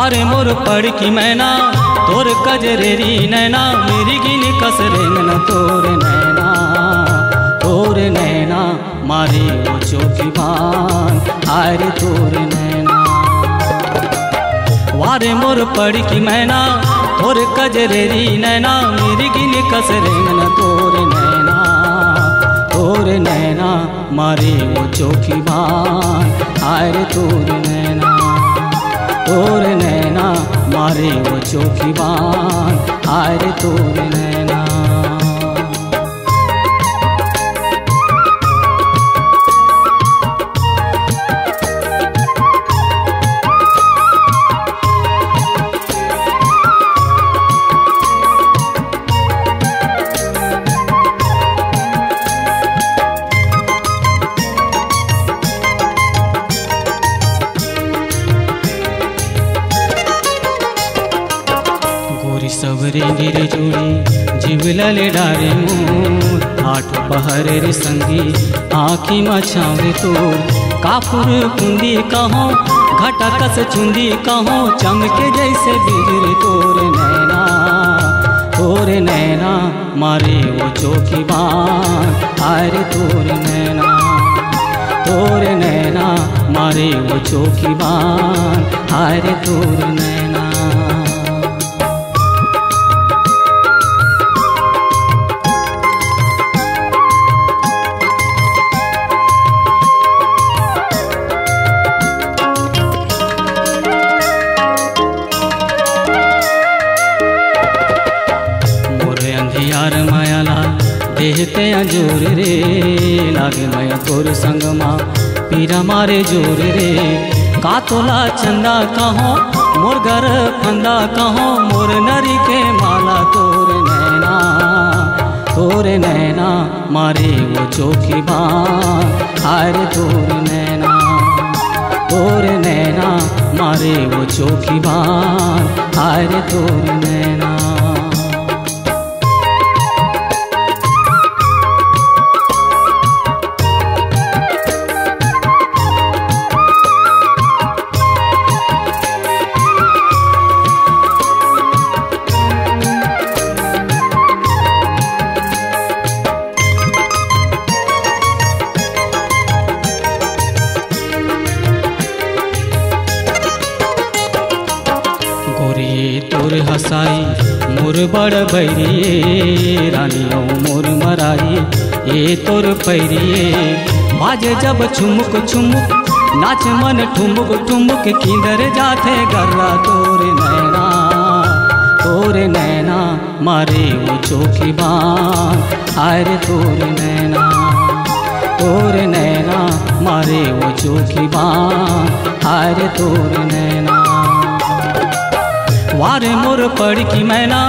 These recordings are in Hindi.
वारे मोर पड़ की मैना तोर कजरेरी नैना मेरी गिन कसरे न तोर नैना मारे वो चोखी बान आरे तोर नैना। वारे मोर पड़ की मैना तोर कजरेरी नैना मेरी गिन कसरे न तोर नैना मारे वो चोखी बान आरे तोर नैना मारे वो चोखी बान आरे तोर नैना। सवरे गिर जोड़ी जीवलले डारे मोर आठ पहर रे संगी आँखी मछावे तोर कापुर कुंदी कहो घटकस चुंदी कहो चमके जैसे बिजली तोर नैना मारे वो चोखी बान आरे तोर नैना मारे वो चोखी बान आरे तोर नैना। मायाला देहते जोर रे लागे माया तोर संग माँ पीरा मारे जोर रे कातोला चंदा कहो मोर घर फंदा कहो मोर नरी के माला तोर नैना मारे वो चोखी बान आरे तोर नैना मारे वो चोखी बान आरे तोर नैना। तोर हसाई मोर बड़ बैरिए रानियों मोर मराई ये तोर पैरिए बाजे जब छुमुक छुमुक नाच मन ठुमुक ठुमुक किंदर जाते गर्रा तोर नैना मारे वो चोखी बान आरे तोर नैना मारे वो चोखी बान आरे तोर नैना। वारे मोर पड़ की मैना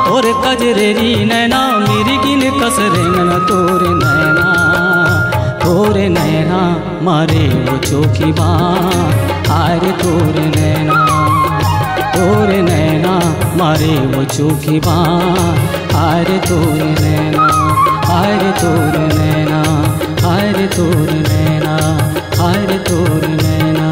तोर कजरेरी नैना मेरी गिन कसरे न तोर नैना मारे वो चोखी बान आरे तोर नैना मारे वो चोखी बान आरे तोर नैना आरे तोर नैना आरे तोर नैना आरे तोर नैना।